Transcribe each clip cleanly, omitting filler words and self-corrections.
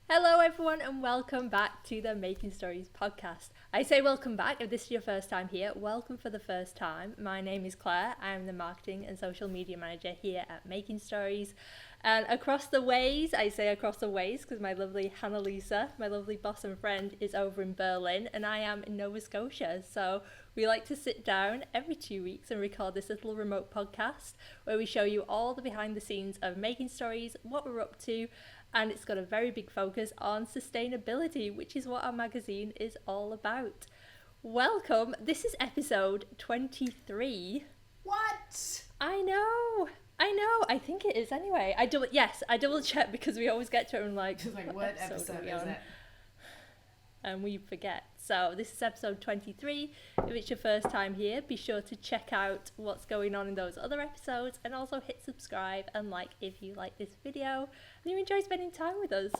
Hello, everyone, and welcome back to the Making Stories podcast. I say welcome back if this is your first time here. Welcome for the first time. My name is Claire. I'm the marketing and social media manager here at Making Stories. And across the ways, I say across the ways because my lovely Hanna Lisa, my lovely boss and friend, is over in Berlin and I am in Nova Scotia. So we like to sit down every 2 weeks and record this little remote podcast where we show you all the behind the scenes of Making Stories, what we're up to, and it's got a very big focus on sustainability, which is what our magazine is all about. Welcome. This is episode 23. What? I know. I think it is anyway. I double check because we always get to it and like what episode is it? And we forget. So this is episode 23. If it's your first time here, be sure to check out what's going on in those other episodes and also hit subscribe and like if you like this video and you enjoy spending time with us.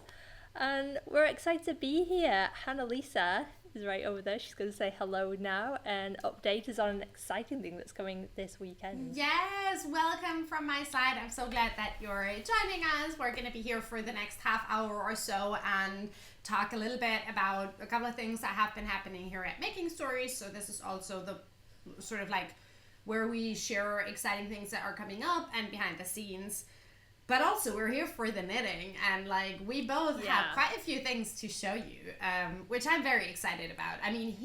And we're excited to be here. Hanna Lisa is right over there. She's going to say hello now and update us on an exciting thing that's coming this weekend. Yes, welcome from my side. I'm so glad that you're joining us. We're going to be here for the next half hour or so and talk a little bit about a couple of things that have been happening here at Making Stories. So this is also the sort of like where we share exciting things that are coming up and behind the scenes. But also we're here for the knitting and like we both have quite a few things to show you, which I'm very excited about. I mean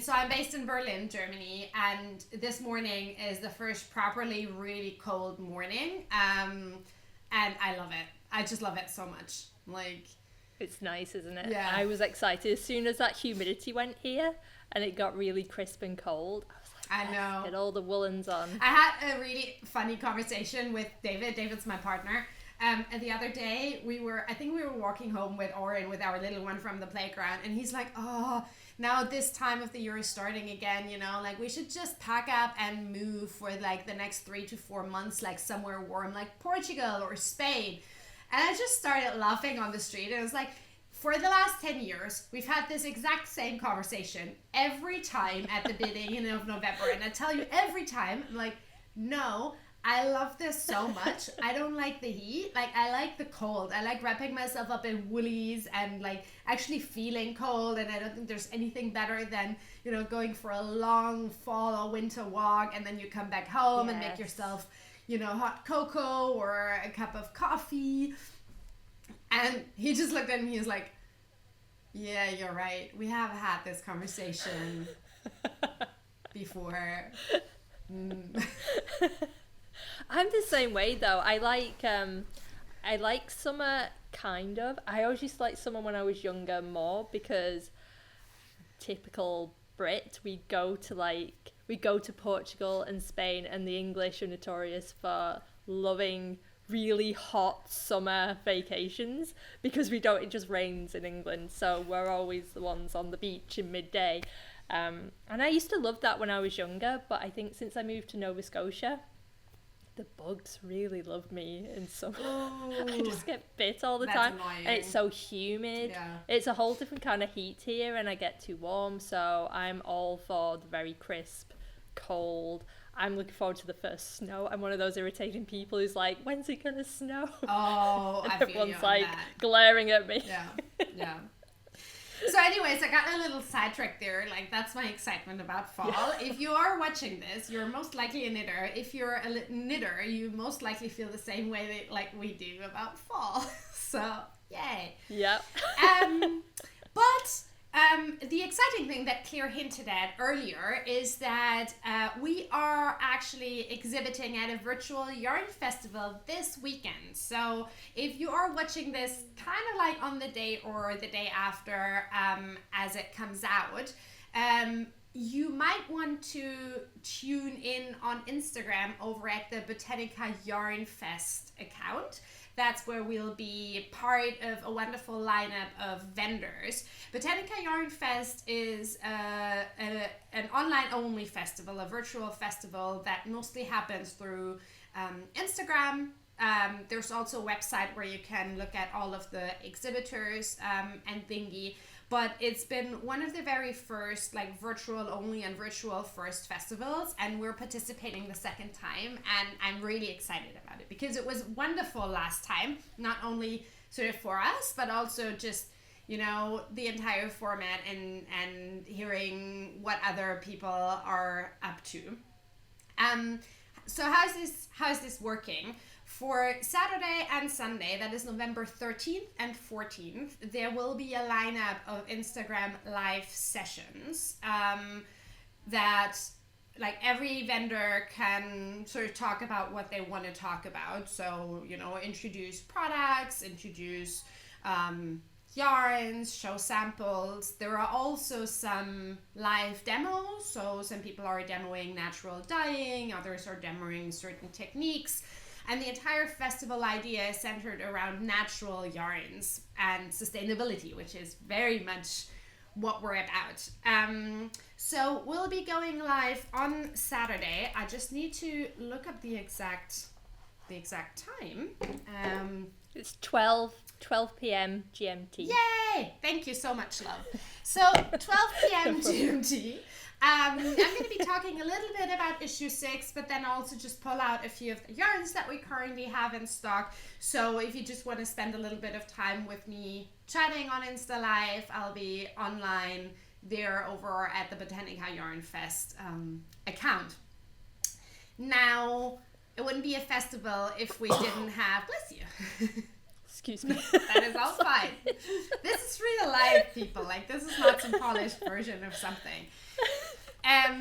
so I'm based in Berlin, Germany, and this morning is the first properly really cold morning, and I love it. I just love it so much. Like, it's nice, isn't it? Yeah. I was excited as soon as that humidity went here and it got really crisp and cold. I know. Get all the woolens on. I had a really funny conversation with David. David's my partner. And the other day I think we were walking home with Oren, with our little one from the playground. And he's like, oh, now this time of the year is starting again, like we should just pack up and move for like the next 3 to 4 months, like somewhere warm, like Portugal or Spain. And I just started laughing on the street. And it was like, for the last 10 years, we've had this exact same conversation every time at the beginning of November. And I tell you every time, I'm like, no, I love this so much. I don't like the heat. Like, I like the cold. I like wrapping myself up in woolies and like actually feeling cold. And I don't think there's anything better than, going for a long fall or winter walk. And then you come back home and make yourself, hot cocoa or a cup of coffee. And he just looked at me, he was like, yeah, you're right. We have had this conversation before. I'm the same way though. I like summer kind of. I always used to like summer when I was younger more because typical Brit, we go to Portugal and Spain, and the English are notorious for loving really hot summer vacations because it just rains in England, so we're always the ones on the beach in midday, and I used to love that when I was younger, but I think since I moved to Nova Scotia, the bugs really love me in summer. I just get bit all the time. Annoying. And it's so humid. It's a whole different kind of heat here and I get too warm, so I'm all for the very crisp cold. I'm looking forward to the first snow. I'm one of those irritating people who's like, when's it gonna snow? Oh, I feel you on everyone's like that. glaring at me. Yeah. So anyways, I got a little sidetracked there. Like, that's my excitement about fall. Yeah. If you are watching this, you're most likely a knitter. If you're a knitter, you most likely feel the same way like we do about fall. So, yay. Yep. But the exciting thing that Claire hinted at earlier is that we are actually exhibiting at a virtual yarn festival this weekend. So if you are watching this kind of like on the day or the day after as it comes out, you might want to tune in on Instagram over at the Botanica Yarn Fest account. That's where we'll be part of a wonderful lineup of vendors. Botanica Yarn Fest is an online-only festival, a virtual festival that mostly happens through Instagram. There's also a website where you can look at all of the exhibitors and thingy. But it's been one of the very first like virtual only and virtual first festivals, and we're participating the second time, and I'm really excited about it because it was wonderful last time, not only sort of for us, but also just, the entire format and hearing what other people are up to. So how's this working? For Saturday and Sunday, that is November 13th and 14th, there will be a lineup of Instagram live sessions that like every vendor can sort of talk about what they want to talk about. So, introduce products, introduce yarns, show samples. There are also some live demos. So some people are demoing natural dyeing, others are demoing certain techniques. And the entire festival idea is centered around natural yarns and sustainability, which is very much what we're about. So we'll be going live on Saturday. I just need to look up the exact time. It's 12 p.m. GMT. Yay! Thank you so much, love. So 12 p.m. GMT. I'm going to be talking a little bit about issue 6, but then also just pull out a few of the yarns that we currently have in stock. So if you just want to spend a little bit of time with me chatting on Insta Live, I'll be online there over at the Botanica Yarn Fest account. Now, it wouldn't be a festival if we didn't have... Bless you. Excuse me. That is all fine. This is real life, people. Like, this is not some polished version of something.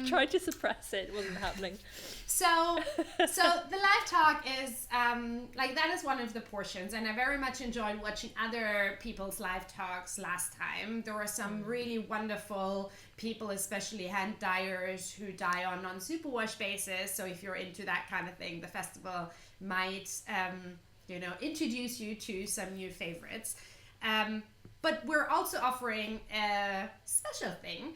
Tried to suppress it, wasn't happening. So the live talk is that is one of the portions, and I very much enjoyed watching other people's live talks last time. There were some really wonderful people, especially hand dyers who dye on non-superwash basis. So if you're into that kind of thing, the festival might introduce you to some new favorites. But we're also offering a special thing.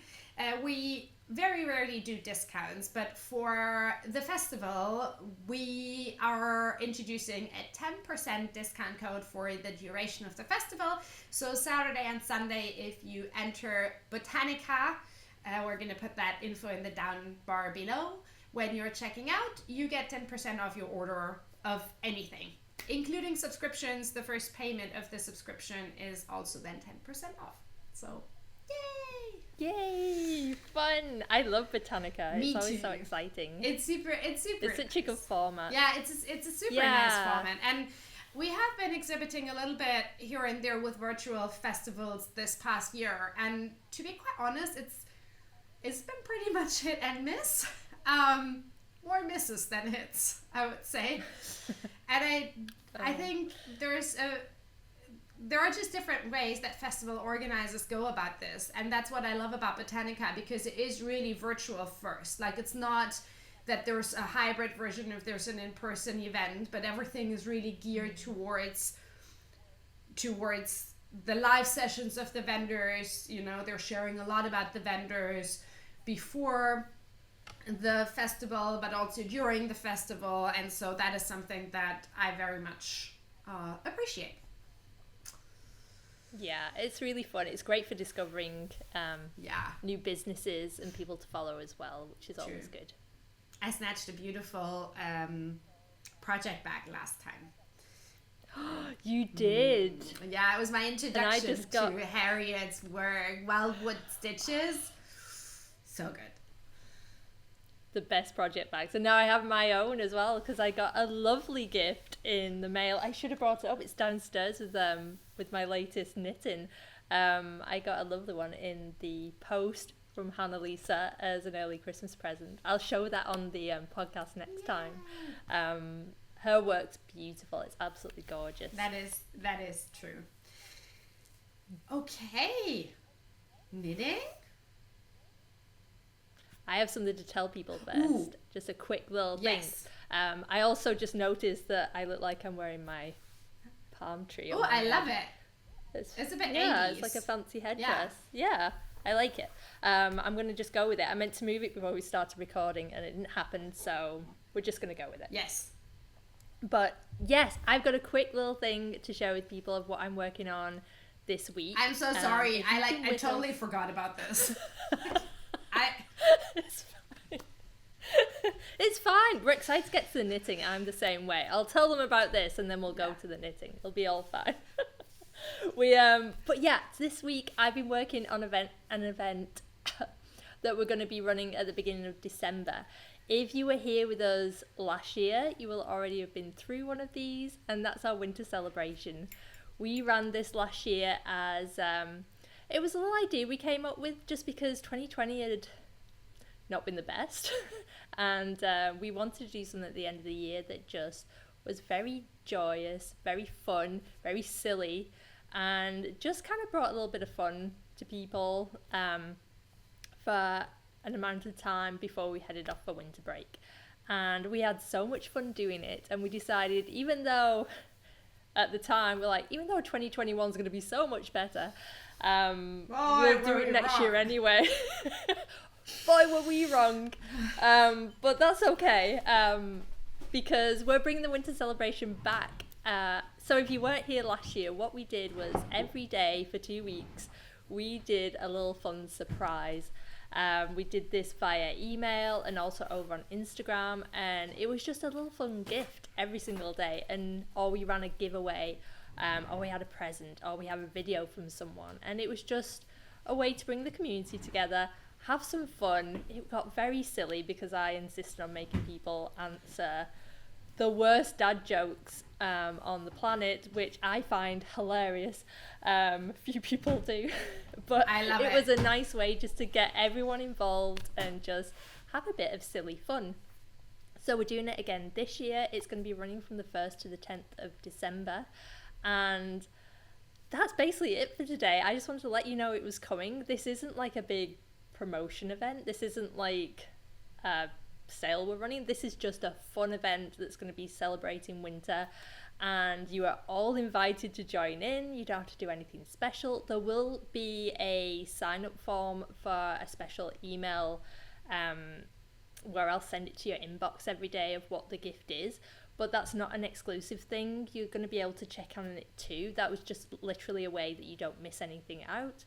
We very rarely do discounts, but for the festival, we are introducing a 10% discount code for the duration of the festival. So Saturday and Sunday, if you enter Botanica, we're going to put that info in the down bar below. When you're checking out, you get 10% off your order of anything, including subscriptions. The first payment of the subscription is also then 10% off. So, yay! Yay! Fun! I love Botanica. Me it's always too. so exciting. It's super. It's such a good format. Yeah, it's a super nice format, and we have been exhibiting a little bit here and there with virtual festivals this past year. And to be quite honest, it's been pretty much hit and miss. More misses than hits, I would say. And I think there are just different ways that festival organizers go about this, and that's what I love about Botanica, because it is really virtual first. Like, it's not that there's a hybrid version if there's an in-person event, but everything is really geared towards the live sessions of the vendors. They're sharing a lot about the vendors before the festival, but also during the festival, and so that is something that I very much appreciate. Yeah, it's really fun. It's great for discovering new businesses and people to follow as well, which is always good. I snatched a beautiful project bag last time. You did? Yeah, it was my introduction to Harriet's work, Wildwood Stitches. So good. The best project bags, and now I have my own as well, because I got a lovely gift in the mail. I should have brought it up. It's downstairs with my latest knitting. I got a lovely one in the post from Hanna Lisa as an early Christmas present. I'll show that on the podcast next time. Her work's beautiful. It's absolutely gorgeous. That is true. Okay, knitting. I have something to tell people first. Ooh. Just a quick little thing. I also just noticed that I look like I'm wearing my palm tree. Oh, I love it. It's a bit 80s. It's like a fancy headdress. Yeah, I like it. I'm going to just go with it. I meant to move it before we started recording and it didn't happen, so we're just going to go with it. Yes. But yes, I've got a quick little thing to share with people of what I'm working on this week. I'm so sorry. I totally forgot about this. It's fine. It's fine. We're excited to get to the knitting. I'm the same way. I'll tell them about this and then we'll go to the knitting. It'll be all fine. But yeah, this week I've been working on an event that we're going to be running at the beginning of December. If you were here with us last year, you will already have been through one of these, and that's our winter celebration. We ran this last year as it was a little idea we came up with just because 2020 had not been the best, and we wanted to do something at the end of the year that just was very joyous, very fun, very silly, and just kind of brought a little bit of fun to people for an amount of time before we headed off for winter break. And we had so much fun doing it, and we decided, even though at the time we're like, even though 2021 is going to be so much better, we'll do it next year anyway. Boy, were we wrong. But that's okay, because we're bringing the winter celebration back. So if you weren't here last year, what we did was every day for 2 weeks, we did a little fun surprise. We did this via email and also over on Instagram, and it was just a little fun gift every single day. And or we ran a giveaway, or we had a present, or we have a video from someone, and it was just a way to bring the community together, have some fun. It got very silly because I insisted on making people answer the worst dad jokes on the planet, which I find hilarious. Few people do, but it was a nice way just to get everyone involved and just have a bit of silly fun. So we're doing it again this year. It's going to be running from the 1st to the 10th of December, and that's basically it for today. I just wanted to let you know it was coming. This isn't like a big promotion event. This isn't like a sale we're running. This is just a fun event that's going to be celebrating winter, and you are all invited to join in. You don't have to do anything special. There will be a sign-up form for a special email where I'll send it to your inbox every day of what the gift is, but that's not an exclusive thing. You're going to be able to check on it too. That was just literally a way that you don't miss anything out,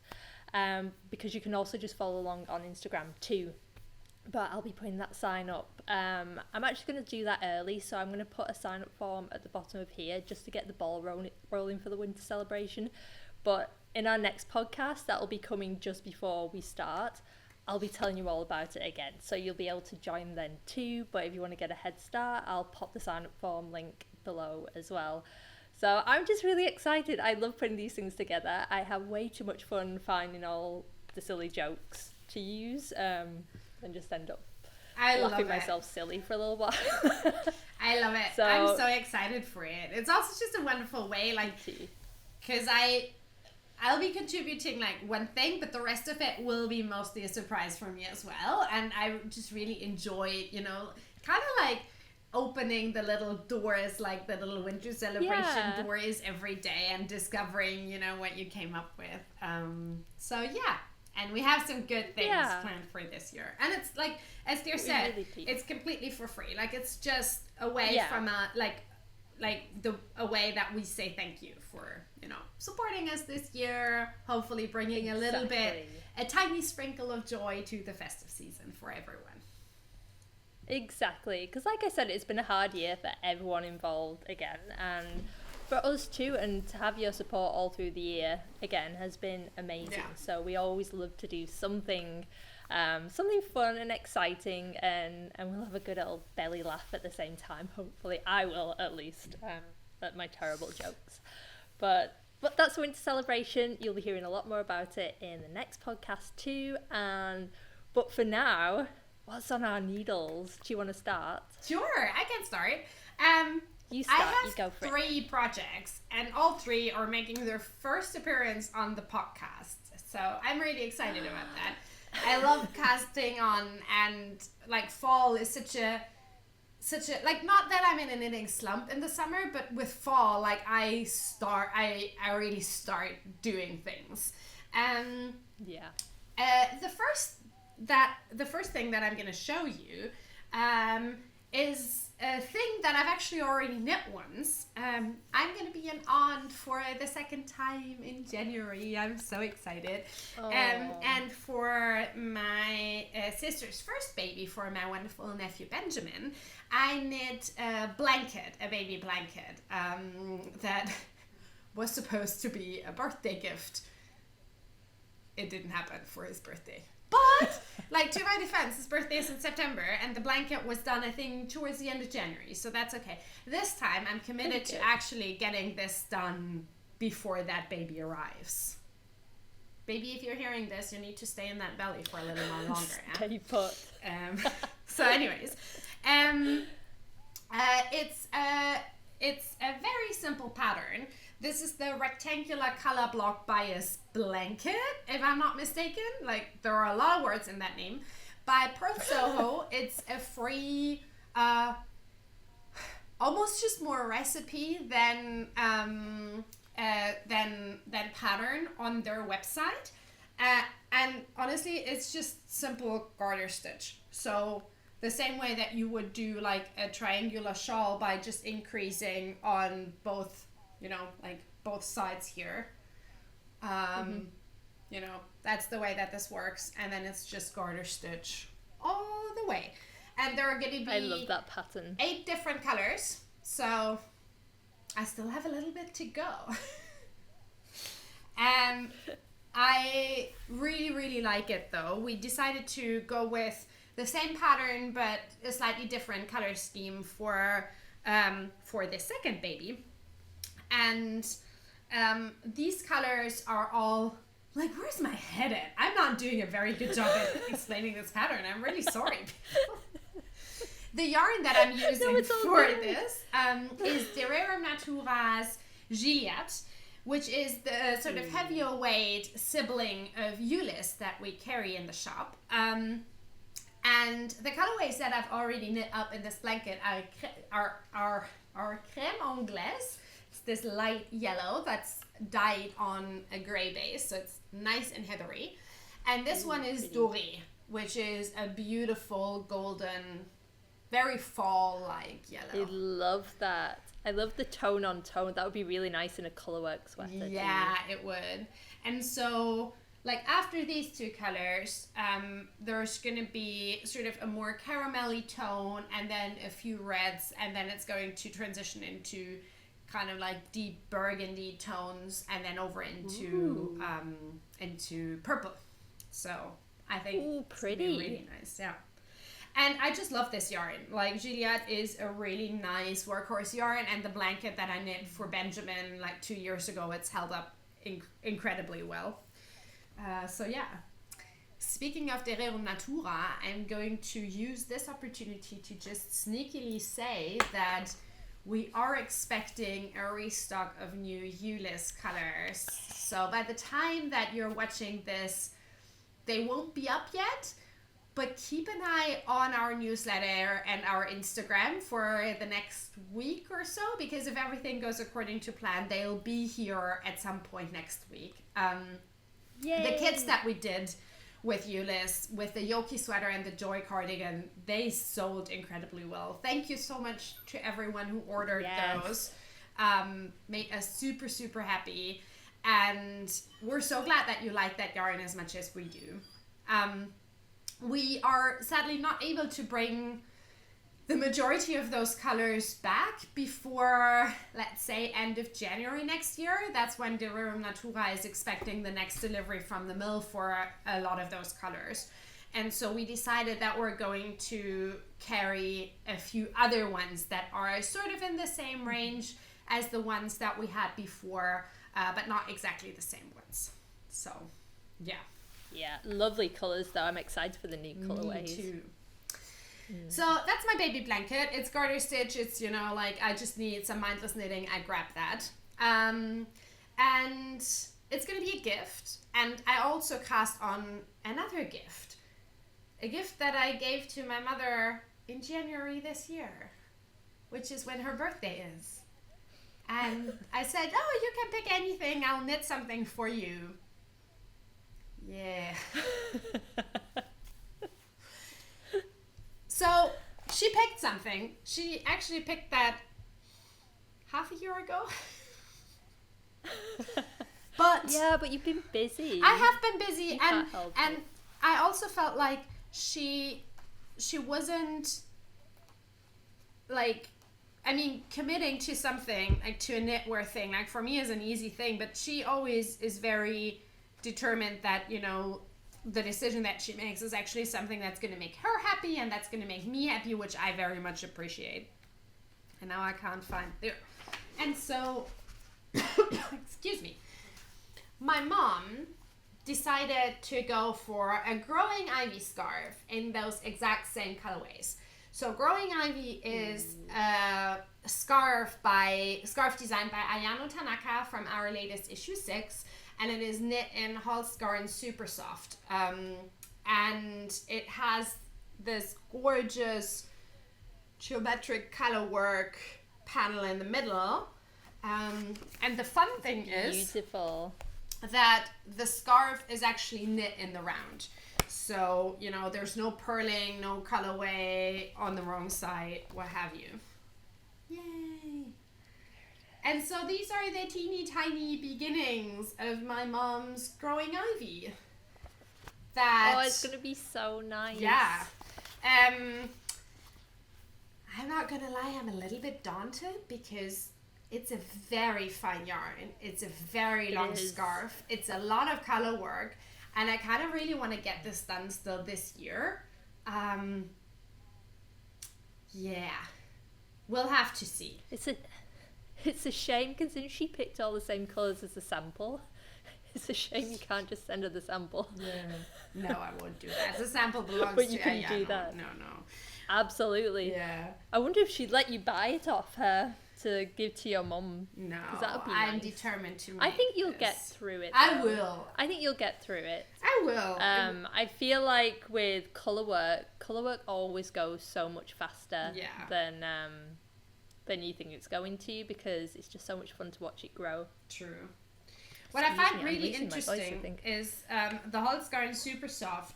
because you can also just follow along on Instagram too. But I'll be putting that sign up. I'm actually going to do that early, so I'm going to put a sign up form at the bottom of here just to get the ball rolling for the winter celebration. But in our next podcast, that will be coming just before we start, I'll be telling you all about it again. So you'll be able to join then too. But if you want to get a head start, I'll pop the sign up form link below as well. So I'm just really excited. I love putting these things together. I have way too much fun finding all the silly jokes to use. And just end up laughing myself silly for a little while. I love it. So, I'm so excited for it. It's also just a wonderful way, like, because I'll be contributing like one thing, but the rest of it will be mostly a surprise for me as well. And I just really enjoy, kind of like opening the little doors, like the little winter celebration doors every day, and discovering, what you came up with. So yeah. And we have some good things planned for this year. And it's like, as Dear said, it's completely for free. Like, it's just a way from a way that we say thank you for, supporting us this year. Hopefully bringing a tiny sprinkle of joy to the festive season for everyone. Exactly. Because like I said, it's been a hard year for everyone involved again. And for us too, and to have your support all through the year again has been amazing. So we always love to do something fun and exciting, and we'll have a good old belly laugh at the same time. Hopefully I will, at least, at my terrible jokes. But that's winter celebration. You'll be hearing a lot more about it in the next podcast too. But for now, what's on our needles? Do you want to start? Sure, I can start. You start, I you go for have 3 projects, and all 3 are making their first appearance on the podcast. So I'm really excited about that. I love casting on, and like fall is such a like, not that I'm in a knitting slump in the summer, but with fall, like I really start doing things. The first thing that I'm going to show you is a thing that I've actually already knit once. I'm going to be an aunt for the second time in January. I'm so excited. And for my sister's first baby, for my wonderful nephew Benjamin, I knit a baby blanket that was supposed to be a birthday gift. It didn't happen for his birthday. But, like, to my defense, his birthday is in September, and the blanket was done, I think, towards the end of January, so that's okay. This time, I'm committed to actually getting this done before that baby arrives. Baby, if you're hearing this, you need to stay in that belly for a little while longer. Stay put. So anyways, it's a very simple pattern. This is the rectangular color block bias blanket, if I'm not mistaken. Like, there are a lot of words in that name. By Perth Soho. It's a free, almost just more recipe than pattern on their website. And honestly, it's just simple garter stitch. So the same way that you would do like a triangular shawl by just increasing on both, you know, like both sides here. You know, that's the way that this works. And then it's just garter stitch all the way. And there are going to be, I love that pattern, 8 different colors. So I still have a little bit to go. And I really, really like it though. We decided to go with the same pattern but a slightly different color scheme for the second baby. And these colors are all like, where's my head at? I'm not doing a very good job at explaining this pattern. I'm really sorry. The yarn that I'm using for this is De Rerum Natura's Gilead, which is the sort of heavier weight sibling of Ulysse that we carry in the shop. And the colorways that I've already knit up in this blanket are crème anglaise. It's this light yellow that's dyed on a gray base, so it's nice and heathery. And this one is doré, which is a beautiful golden, very fall-like yellow. I love that. I love the tone on tone. That would be really nice in a colorwork sweater. Yeah, it would. And so, like, after these 2 colors, there's going to be sort of a more caramelly tone and then a few reds, and then it's going to transition into kind of like deep burgundy tones and then over into purple. So I think pretty. It's really nice. Yeah. And I just love this yarn. Like, Gilead is a really nice workhorse yarn, and the blanket that I knit for Benjamin like 2 years ago, it's held up incredibly well. So yeah. Speaking of De Rerum Natura, I'm going to use this opportunity to just sneakily say that we are expecting a restock of new Ulysse colors. So by the time that you're watching this, they won't be up yet, but keep an eye on our newsletter and our Instagram for the next week or so, because if everything goes according to plan, they'll be here at some point next week. The kits that we did with Ulysse, with the Yoki sweater and the Joy cardigan, they sold incredibly well. Thank you so much to everyone who ordered those. Made us super, super happy. And we're so glad that you like that yarn as much as we do. We are sadly not able to bring the majority of those colors back before, let's say, end of January next year. That's when De Rerum Natura is expecting the next delivery from the mill for a lot of those colors. And so we decided that we're going to carry a few other ones that are sort of in the same range as the ones that we had before, but not exactly the same ones. So, yeah. Yeah, lovely colours though. I'm excited for the new colourways. Me too. So that's my baby blanket. It's garter stitch. It's, you know, like, I just need some mindless knitting. I grab that. And it's going to be a gift. And I also cast on another gift. A gift that I gave to my mother in January this year, which is when her birthday is. And I said, oh, you can pick anything. I'll knit something for you. Yeah. So she picked something. She actually picked that half a year ago. But yeah, but you've been busy. I have been busy, You and can't help and it. I also felt like she wasn't like I mean, committing to something, like to a knitwear thing, like for me is an easy thing, but she always is very determined that, you know, the decision that she makes is actually something that's going to make her happy and that's going to make me happy, which I very much appreciate. And now I can't find there. And so, excuse me, my mom decided to go for a Growing Ivy scarf in those exact same colorways. So Growing Ivy is a scarf designed by Ayano Tanaka from our latest issue 6, and it is knit in Halsgarn Super Soft. And it has this gorgeous geometric color work panel in the middle. And the fun thing is beautiful that the scarf is actually knit in the round. So, you know, there's no purling, no colorway on the wrong side, what have you. Yay! And so these are the teeny tiny beginnings of my mom's Growing Ivy. Oh, it's gonna be so nice. Yeah. I'm not gonna lie, I'm a little bit daunted because it's a very fine yarn. It's a very long scarf. It's a lot of color work. And I kind of really want to get this done still this year. Yeah. We'll have to see. It's a shame considering she picked all the same colours as the sample. It's a shame you can't just send her the sample. Yeah. No, I won't do that. The sample belongs but to you can do that. No. Absolutely. Yeah. I wonder if she'd let you buy it off her to give to your mum. No, that would be I'm nice. Determined to make I think you'll this. get through it. I will. I think you'll get through it. I will. I feel like with colour work always goes so much faster than you think it's going to, because it's just so much fun to watch it grow. True. What I find really interesting is the Halsgarn Super Soft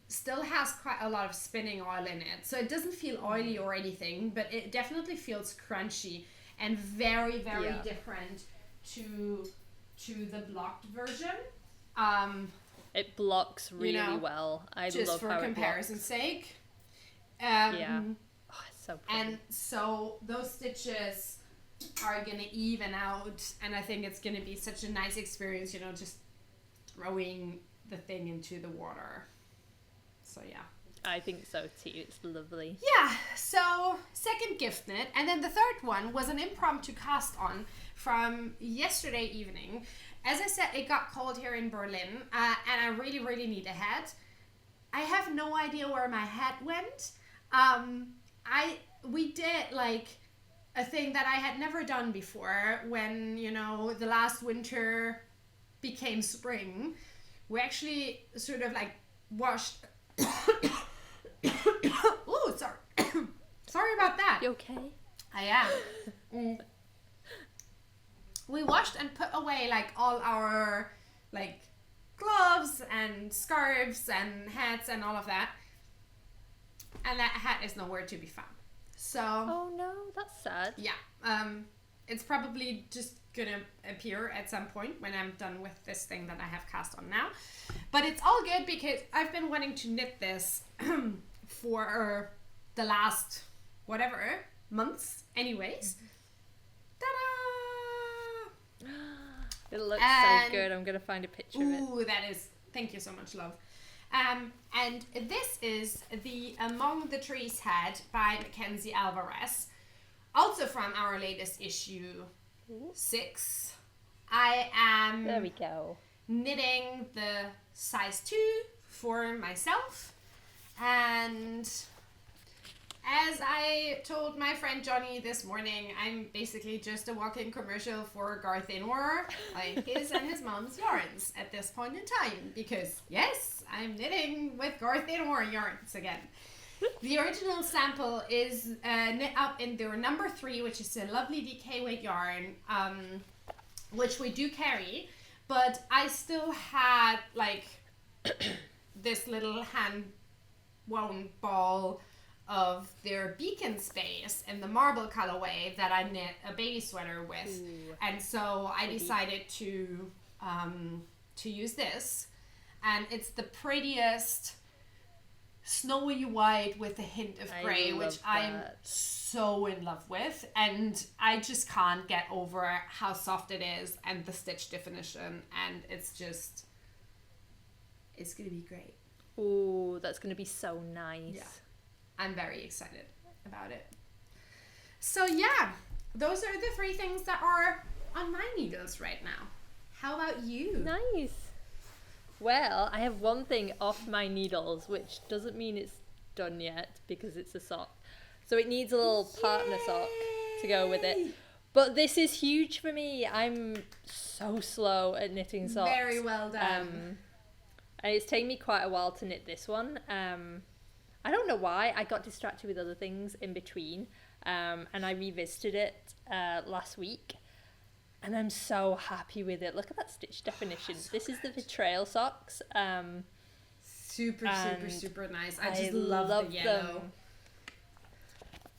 still has quite a lot of spinning oil in it. So it doesn't feel oily or anything, but it definitely feels crunchy and very, very different to the blocked version. It blocks really well. I love how it blocks. Just for comparison's sake. Oh, it's so pretty. And so those stitches are going to even out, and I think it's going to be such a nice experience, you know, just throwing the thing into the water. So yeah, I think so too. It's lovely. Yeah, so second gift knit, and then the third one was an impromptu cast on from yesterday evening. As I said, it got cold here in Berlin, and I really, really need a hat. I have no idea where my hat went. We did like a thing that I had never done before when, you know, the last winter became spring. We actually sort of like washed. Oh, sorry. Sorry about that. You okay? I am. We washed and put away like all our like gloves and scarves and hats and all of that. And that hat is nowhere to be found. So. Oh no, that's sad. Yeah. It's probably just gonna appear at some point when I'm done with this thing that I have cast on now. But it's all good because I've been wanting to knit this for the last months anyways. Ta-da! It looks so good. I'm gonna find a picture of it. Ooh, that is, thank you so much, love. And this is the Among the Trees hat by Mackenzie Alvarez, also from our latest issue 6. I am there we go. Knitting the size 2 for myself, and as I told my friend Johnny this morning, I'm basically just a walking commercial for Garth Inwer, like his and his mom's yarns at this point in time, because yes, I'm knitting with Garth Inwer yarns again. The original sample is knit up in their number 3, which is a lovely DK weight yarn, which we do carry, but I still had like this little hand wound ball of their Beacon Space in the marble colorway that I knit a baby sweater with. Ooh, and so I decided to use this, and it's the prettiest snowy white with a hint of gray, which I'm so in love with, and I just can't get over how soft it is and the stitch definition, and it's gonna be great. Ooh, that's gonna be so nice. Yeah, I'm very excited about it. So yeah, those are the 3 things that are on my needles right now. How about you? Nice. Well, I have one thing off my needles, which doesn't mean it's done yet because it's a sock. So it needs a little partner sock to go with it. But this is huge for me. I'm so slow at knitting socks. Very well done. And it's taken me quite a while to knit this one. I don't know why. I got distracted with other things in between. And I revisited it last week. And I'm so happy with it. Look at that stitch definition. So this is the Betrayal socks. Super nice. I just love the yellow. Them.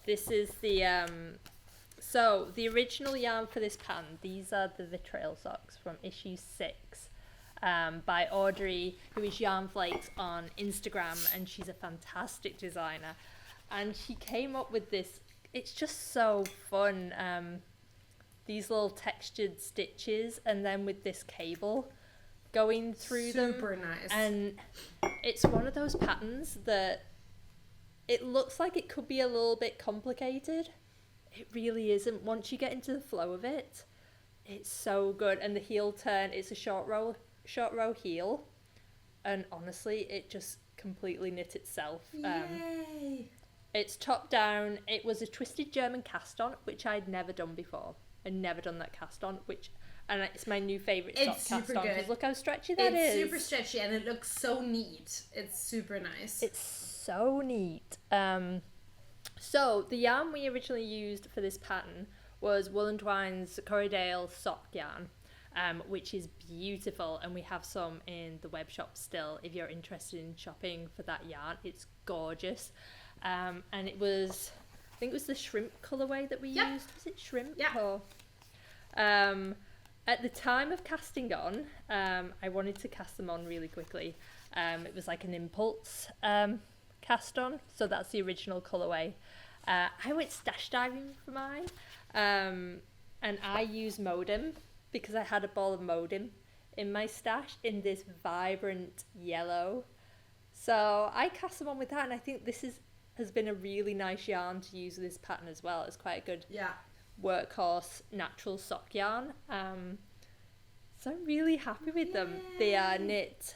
This is the so the original yarn for this pattern. These are the Betrayal socks from issue 6 by Audrey, who is Yarn Flakes on Instagram, and she's a fantastic designer. And she came up with this. It's just so fun. These little textured stitches, and then with this cable going through them. Super nice. And it's one of those patterns that it looks like it could be a little bit complicated. It really isn't. Once you get into the flow of it, it's so good. And the heel turn, it's a short row heel, and honestly, it just completely knit itself. Yay! It's top down. It was a twisted German cast on, which I'd never done before. I'd never done that cast on, and it's my new favourite sock cast on, because look how stretchy that is. It's super stretchy, and it looks so neat. It's super nice. It's so neat. So the yarn we originally used for this pattern was Wool and Twine's Corriedale sock yarn, which is beautiful, and we have some in the web shop still if you're interested in shopping for that yarn. It's gorgeous. And it was, I think it was the shrimp colourway that we used. Was it shrimp? Yeah. Or, at the time of casting on, I wanted to cast them on really quickly. It was like an impulse cast on, so that's the original colourway. I went stash diving for mine, and I used modem because I had a ball of modem in my stash in this vibrant yellow. So I cast them on with that, and I think this has been a really nice yarn to use with this pattern as well. It's quite a good workhorse natural sock yarn. So I'm really happy with them. They are knit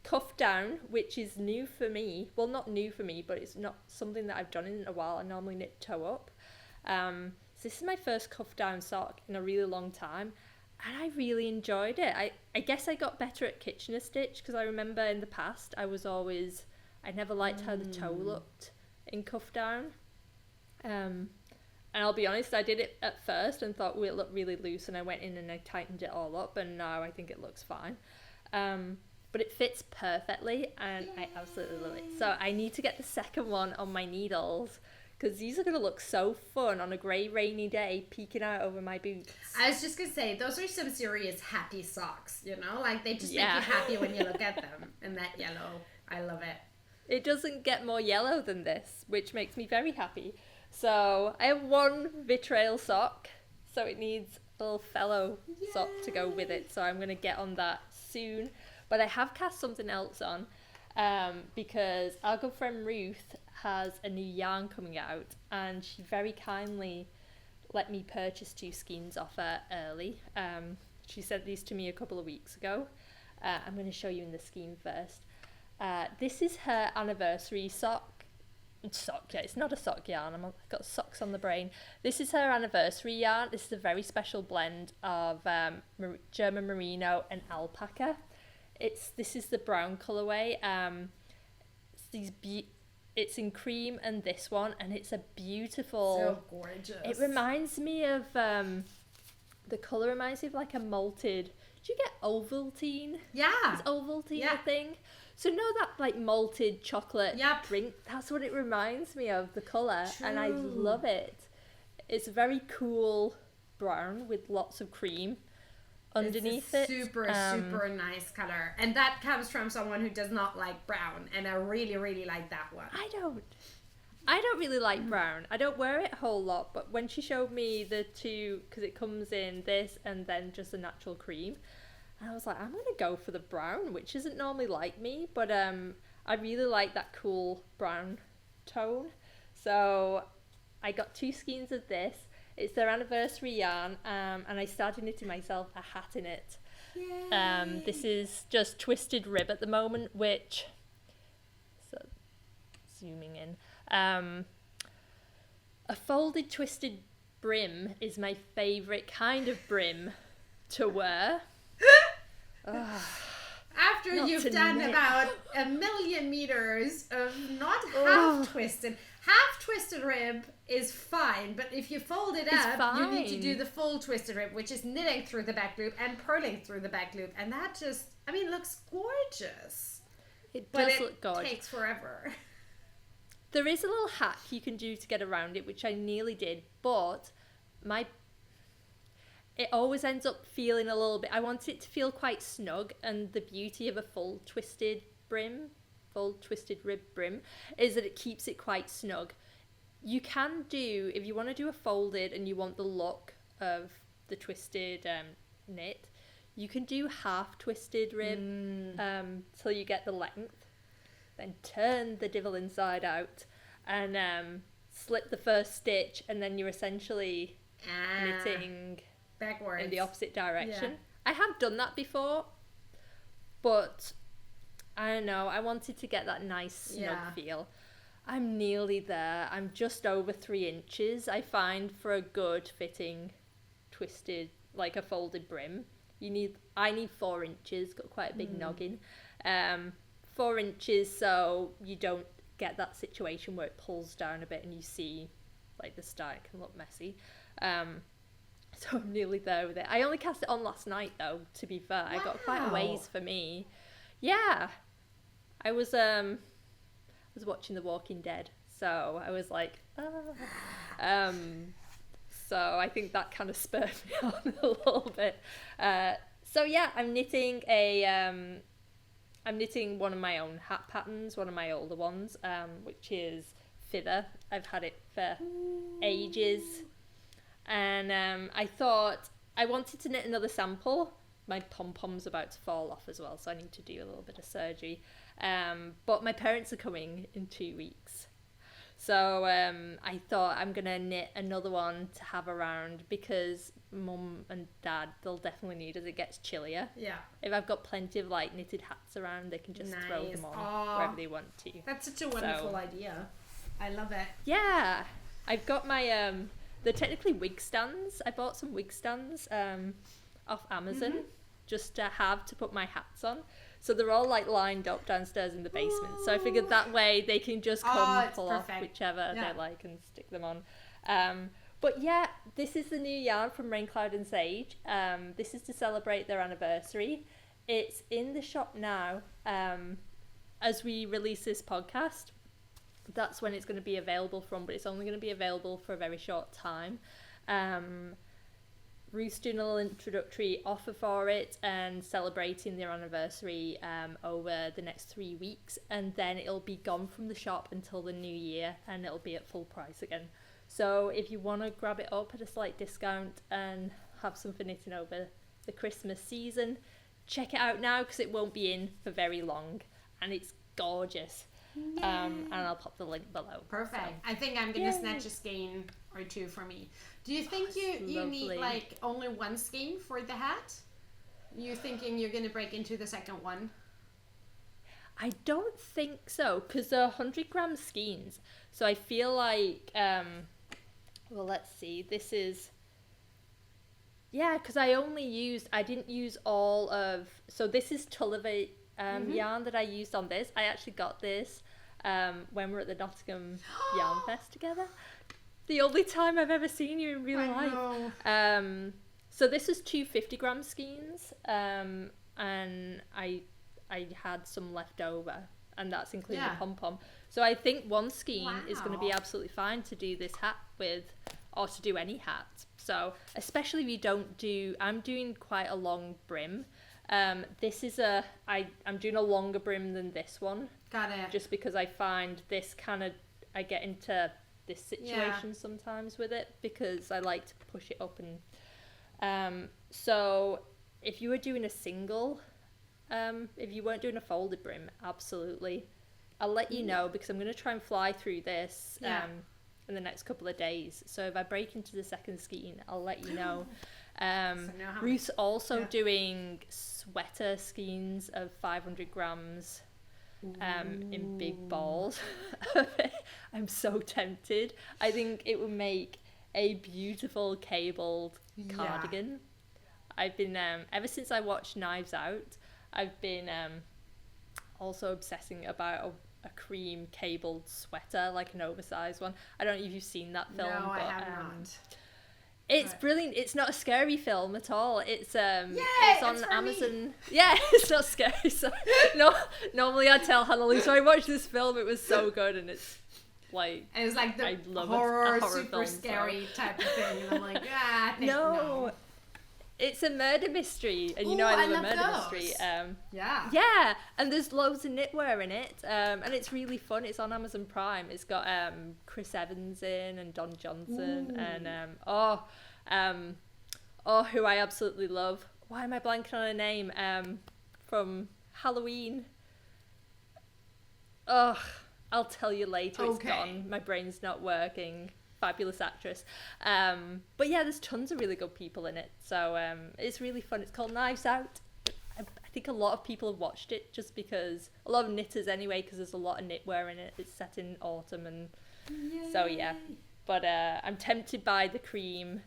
cuff down, which is new for me. Well, not new for me, but it's not something that I've done in a while. I normally knit toe up. So this is my first cuff down sock in a really long time, and I really enjoyed it. I guess I got better at Kitchener stitch, because I remember in the past I never liked how the toe looked in cuff down. And I'll be honest, I did it at first and thought, it looked really loose, and I went in and I tightened it all up, and now I think it looks fine. But it fits perfectly, and I absolutely love it. So I need to get the second one on my needles, because these are going to look so fun on a grey rainy day peeking out over my boots. I was just going to say, those are some serious happy socks, you know? Like, they just make you happy when you look at them. And that yellow, I love it. It doesn't get more yellow than this, which makes me very happy. So I have one Betrayal sock, so it needs a little fellow sock to go with it. So I'm going to get on that soon. But I have cast something else on, because our good friend Ruth has a new yarn coming out, and she very kindly let me purchase 2 skeins off her early. She sent these to me a couple of weeks ago. I'm going to show you in the skein first. This is her anniversary sock. Yeah, it's not a sock yarn. I've got socks on the brain. This is her anniversary yarn. This is a very special blend of German merino and alpaca. This is the brown colourway. It's in cream and this one, and it's a beautiful. So gorgeous. It reminds me of the colour reminds me of like a malted. Do you get Ovaltine? Yeah. Is Ovaltine a thing? So know that like malted chocolate drink? That's what it reminds me of, the colour. True. And I love it. It's very cool brown with lots of cream. underneath it's it. Super nice color, and that comes from someone who does not like brown, and I really like that one. I don't really like brown. I don't wear it a whole lot, but when she showed me the two, because it comes in this and then just a natural cream, and I was like, I'm gonna go for the brown, which isn't normally like me, but I really like that cool brown tone. So I got 2 skeins of this. It's their anniversary yarn, and I started knitting myself a hat in it. Yay. This is just twisted rib at the moment, which, so zooming in, a folded twisted brim is my favourite kind of brim to wear. After you've done about 1,000,000 meters of not half-twisted rib is fine, but if you fold it up, you need to do the full twisted rib, which is knitting through the back loop and purling through the back loop, and that just, I mean, looks gorgeous. It does look gorgeous. But it takes forever. There is a little hack you can do to get around it, which I nearly did, but it always ends up feeling a little bit, I want it to feel quite snug, and the beauty of a full twisted rib brim is that it keeps it quite snug. You can do, if you want to do a folded and you want the look of the twisted knit, you can do half twisted rib till you get the length, then turn the divil inside out and slip the first stitch, and then you're essentially knitting backwards in the opposite direction. Yeah. I have done that before, but I don't know, I wanted to get that nice snug feel. I'm nearly there. I'm just over 3 inches, I find, for a good fitting twisted, like a folded brim. I need 4 inches, got quite a big noggin. 4 inches, so you don't get that situation where it pulls down a bit and you see like the start can look messy. So I'm nearly there with it. I only cast it on last night though, to be fair. I got quite a ways for me. Yeah. I was watching The Walking Dead, so I was like, so I think that kind of spurred me on a little bit. So yeah, I'm knitting one of my own hat patterns, one of my older ones, which is Fither. I've had it for ages, and I thought I wanted to knit another sample. My pom-pom's about to fall off as well, so I need to do a little bit of surgery. But my parents are coming in 2 weeks. So I thought I'm going to knit another one to have around, because mum and dad, they'll definitely need as it gets chillier. Yeah. If I've got plenty of like knitted hats around, they can just throw them on wherever they want to. That's such a wonderful idea. I love it. Yeah. I've got my, they're technically wig stands. I bought some wig stands off Amazon just to have to put my hats on. So they're all like lined up downstairs in the basement. So I figured that way they can just come pull off whichever they like and stick them on. But yeah, this is the new yarn from Raincloud Sage. This is to celebrate their anniversary. It's in the shop now. As we release this podcast, that's when it's going to be available from, but it's only going to be available for a very short time. Ruth's doing a little introductory offer for it and celebrating their anniversary over the next 3 weeks, and then it'll be gone from the shop until the new year, and it'll be at full price again. So if you want to grab it up at a slight discount and have some for knitting over the Christmas season, check it out now, because it won't be in for very long, and it's gorgeous. And I'll pop the link below. Perfect. So. I think I'm gonna snatch a skein or 2 for me. Do you think you need like only 1 skein for the hat? You thinking you're gonna break into the second one? I don't think so, because they're 100-gram skeins. So I feel like, well, let's see. This is, yeah, because I didn't use all of. So this is Tulliver yarn that I used on this. I actually got this when we were at the Nottingham Yarn Fest together. The only time I've ever seen you in real life. So this is 2 50-gram skeins, and I had some left over, and that's including the pom-pom. So I think 1 skein is going to be absolutely fine to do this hat with or to do any hat. So especially if you don't do, I'm doing quite a long brim. I'm doing a longer brim than this one. Got it. Just because I find this I get into this situation sometimes with it, because I like to push it up. And so if you were doing a single, if you weren't doing a folded brim, absolutely, I'll let you know, because I'm going to try and fly through this in the next couple of days. So if I break into the second skein, I'll let you know. Ruth's also doing sweater skeins of 500 grams in big balls. I'm so tempted. I think it would make a beautiful cabled cardigan. I've been ever since I watched Knives Out, I've been also obsessing about a cream cabled sweater, like an oversized one. I don't know if you've seen that film. No, but, I have not. It's brilliant. It's not a scary film at all. It's on Amazon. Me. Yeah, it's not scary. So normally I tell Hanna Lisa, I watched this film, it was so good, and it's like, it was like the horror super film, scary type of thing, and I'm like, no. It's a murder mystery, and you know I love a murder mystery. Yeah, and there's loads of knitwear in it, and it's really fun. It's on Amazon Prime. It's got Chris Evans in, and Don Johnson, and who I absolutely love. Why am I blanking on her name? From Halloween. Oh, I'll tell you later. It's gone. My brain's not working. Fabulous actress. But yeah, there's tons of really good people in it, so it's really fun. It's called Knives Out. I think a lot of people have watched it, just because a lot of knitters anyway, because there's a lot of knitwear in it. It's set in autumn, and so yeah. But I'm tempted by the cream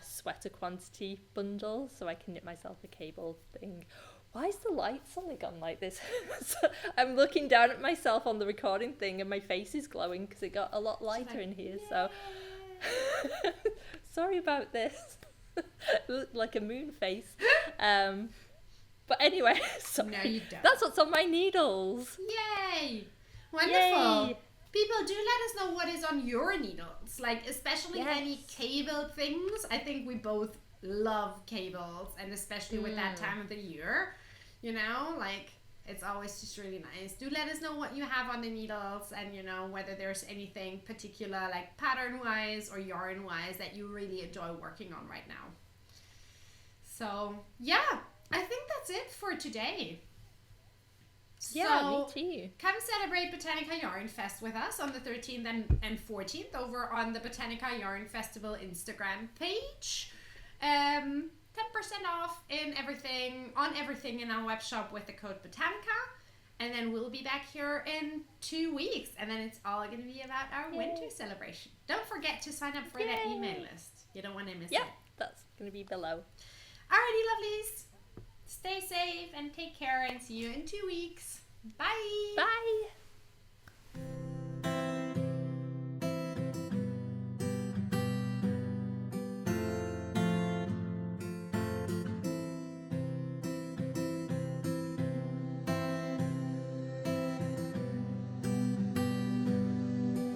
sweater quantity bundle, so I can knit myself a cable thing. Why is the light suddenly gone like this? So I'm looking down at myself on the recording thing, and my face is glowing because it got a lot lighter in here. So sorry about this. It looked like a moon face. But anyway, sorry. No, you don't. That's what's on my needles. Yay! Wonderful. Yay. People, do let us know what is on your needles. Like, especially any cable things. I think we both love cables, and especially with that time of the year. You know, like, it's always just really nice. Do let us know what you have on the needles, and, you know, whether there's anything particular, like pattern-wise or yarn-wise, that you really enjoy working on right now. So, yeah, I think that's it for today. Yeah, so, me too. Come celebrate Botanica Yarn Fest with us on the 13th and 14th over on the Botanica Yarn Festival Instagram page. 10% off on everything in our web shop with the code Botanica, and then we'll be back here in 2 weeks, and then it's all going to be about our winter celebration. Don't forget to sign up for that email list. You don't want to miss it. Yeah, that's going to be below. Alrighty, lovelies. Stay safe and take care, and see you in 2 weeks. Bye. Bye.